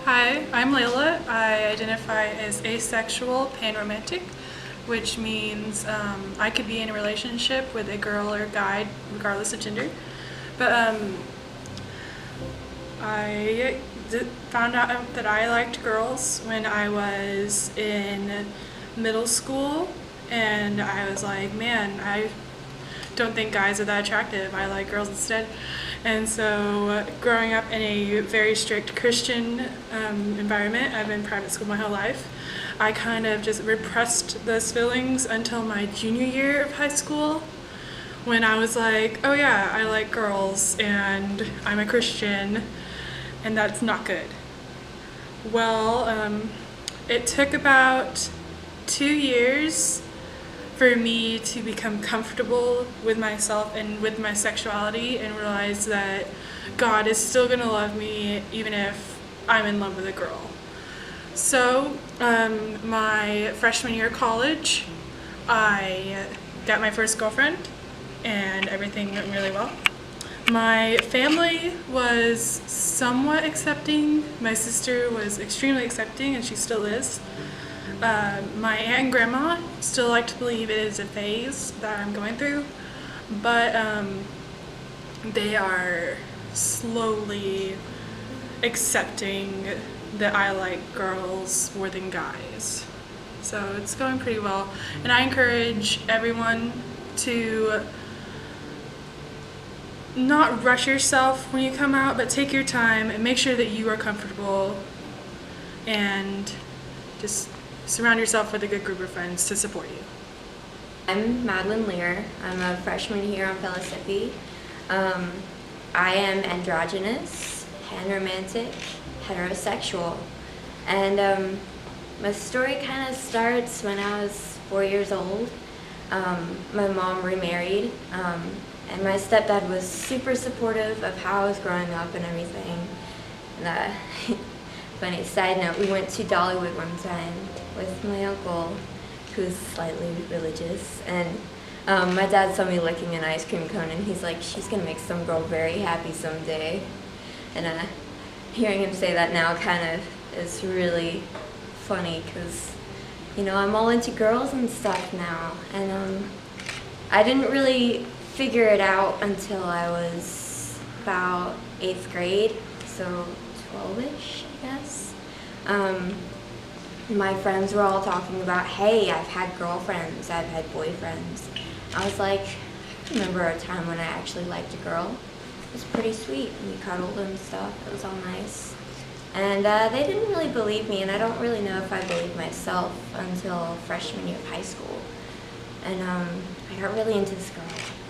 Hi, I'm Layla. I identify as asexual panromantic, which means I could be in a relationship with a girl or guy, regardless of gender. But found out that I liked girls when I was in middle school, and I was like, man, I don't think guys are that attractive. I like girls instead. And so, growing up in a very strict Christian environment, I've been in private school my whole life. I kind of just repressed those feelings until my junior year of high school, when I was like, oh yeah, I like girls and I'm a Christian, and that's not good. Well, it took about 2 years for me to become comfortable with myself and with my sexuality and realize that God is still going to love me even if I'm in love with a girl. So, my freshman year of college, I got my first girlfriend and everything went really well. My family was somewhat accepting. My sister was extremely accepting, and she still is. My aunt and grandma still like to believe it is a phase that I'm going through, but they are slowly accepting that I like girls more than guys. So it's going pretty well, and I encourage everyone to not rush yourself when you come out, but take your time and make sure that you are comfortable and just surround yourself with a good group of friends to support you. I'm Madeline Lear. I'm a freshman here on Philosophy. I am androgynous, panromantic, heterosexual. And my story kind of starts when I was 4 years old. My mom remarried, and my stepdad was super supportive of how I was growing up and everything. And funny side note, we went to Dollywood one time with my uncle, who's slightly religious, and my dad saw me licking an ice cream cone, and he's like, she's gonna make some girl very happy someday. And hearing him say that now kind of is really funny, because I'm all into girls and stuff now, and I didn't really figure it out until I was about 8th grade, so 12-ish, I guess. My friends were all talking about, hey, I've had girlfriends, I've had boyfriends. I was like, I remember a time when I actually liked a girl. It was pretty sweet. We cuddled and stuff. It was all nice. And they didn't really believe me, and I don't really know if I believed myself until freshman year of high school. And I got really into this girl.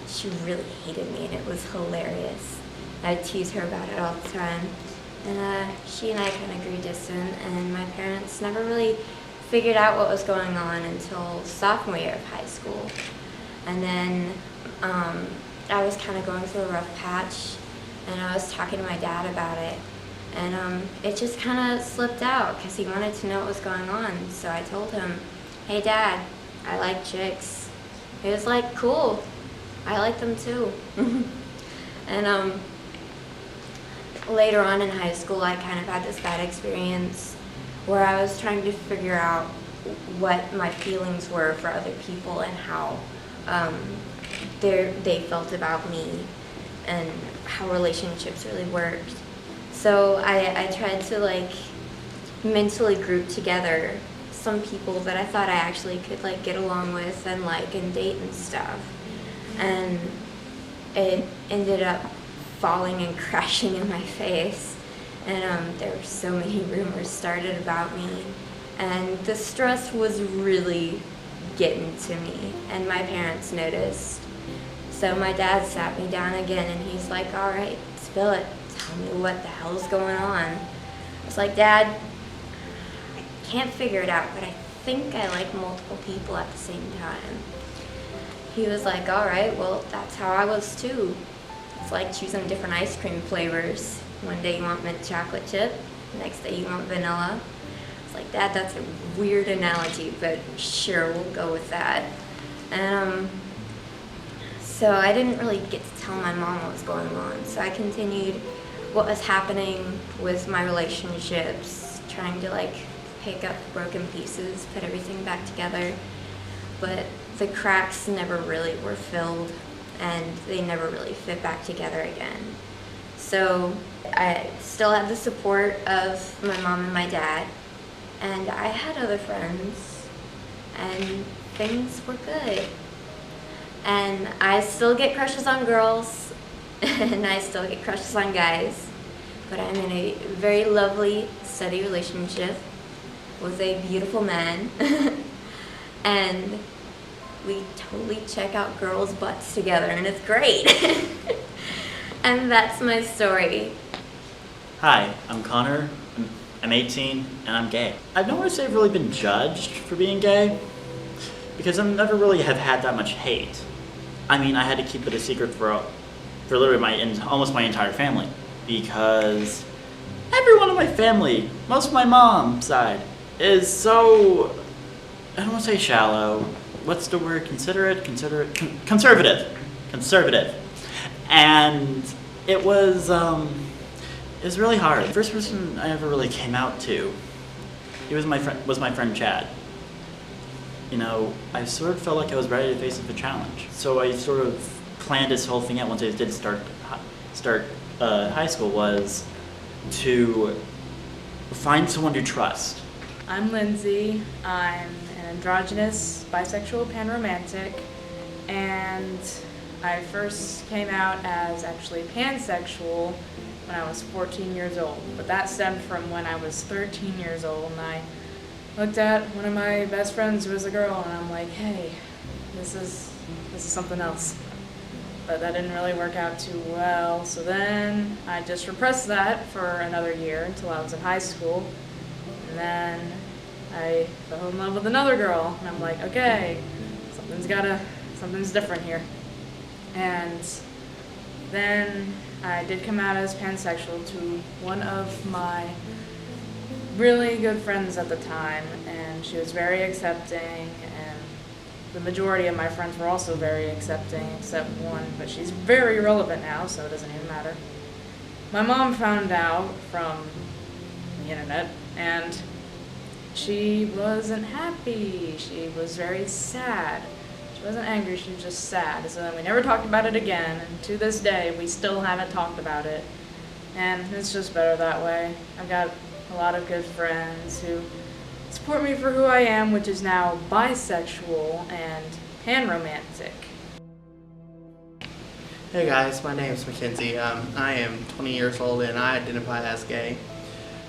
She really hated me, and it was hilarious. I'd tease her about it all the time. And she and I kind of grew distant, and my parents never really figured out what was going on until sophomore year of high school. And then I was kind of going through a rough patch, and I was talking to my dad about it. And it just kind of slipped out because he wanted to know what was going on. So I told him, hey Dad, I like chicks. He was like, cool, I like them too. And later on in high school, I kind of had this bad experience where I was trying to figure out what my feelings were for other people and how they felt about me and how relationships really worked. So I tried to mentally group together some people that I thought I actually could get along with and and date and stuff. And it ended up falling and crashing in my face, and there were so many rumors started about me, and the stress was really getting to me, and my parents noticed. So my dad sat me down again, and he's like, all right, spill it, tell me what the hell's going on. I was like, Dad, I can't figure it out, but I think I like multiple people at the same time. He was like, all right, well, that's how I was too. It's like choosing different ice cream flavors. One day you want mint chocolate chip, next day you want vanilla. It's like, Dad, that's a weird analogy, but sure, we'll go with that. And so I didn't really get to tell my mom what was going on. So I continued what was happening with my relationships, trying to like pick up broken pieces, put everything back together. But the cracks never really were filled and they never really fit back together again. So I still had the support of my mom and my dad, and I had other friends, and things were good. And I still get crushes on girls, and I still get crushes on guys, but I'm in a very lovely, steady relationship with a beautiful man, and we totally check out girls' butts together, and it's great. And that's my story. Hi, I'm Connor. I'm 18 and I'm gay. I don't want to say I've really been judged for being gay because I've never really have had that much hate. I mean, I had to keep it a secret for literally almost my entire family because everyone in my family, most of my mom's side, is so, I don't want to say shallow. What's the word? Considerate? Conservative. And it was really hard. The first person I ever really came out to, he was my friend Chad. You know, I sort of felt like I was ready to face the challenge. So I sort of planned this whole thing out once I did start high school was to find someone to trust. I'm Lindsay. I'm an androgynous, bisexual, panromantic, and I first came out as actually pansexual when I was 14 years old, but that stemmed from when I was 13 years old, and I looked at one of my best friends who was a girl, and I'm like, hey, this is something else. But that didn't really work out too well, so then I just repressed that for another year until I was in high school, and then I fell in love with another girl, and I'm like, okay, something's different here. And then I did come out as pansexual to one of my really good friends at the time, and she was very accepting, and the majority of my friends were also very accepting, except one, but she's very irrelevant now, so it doesn't even matter. My mom found out from the internet, and she wasn't happy. She was very sad. She wasn't angry, she was just sad. So then we never talked about it again, and to this day, we still haven't talked about it. And it's just better that way. I've got a lot of good friends who support me for who I am, which is now bisexual and panromantic. Hey guys, my name is Mackenzie. I am 20 years old and I identify as gay.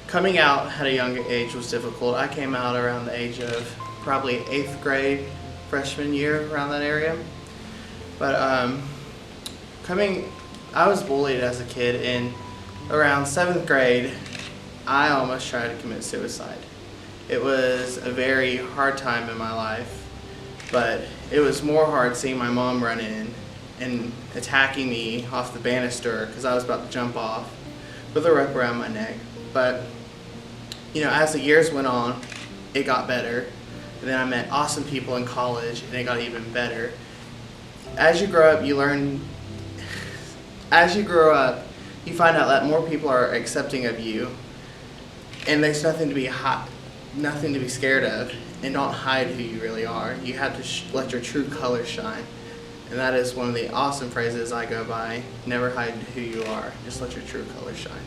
Coming out at a young age was difficult. I came out around the age of probably 8th grade, freshman year, around that area. But I was bullied as a kid, and around 7th grade, I almost tried to commit suicide. It was a very hard time in my life, but it was more hard seeing my mom run in and attacking me off the banister because I was about to jump off with a rope around my neck. But, you know, as the years went on, it got better. And then I met awesome people in college, and it got even better. As you grow up, you find out that more people are accepting of you, and there's nothing to be scared of, and don't hide who you really are. You have to let your true colors shine. And that is one of the awesome phrases I go by. Never hide who you are. Just let your true colors shine.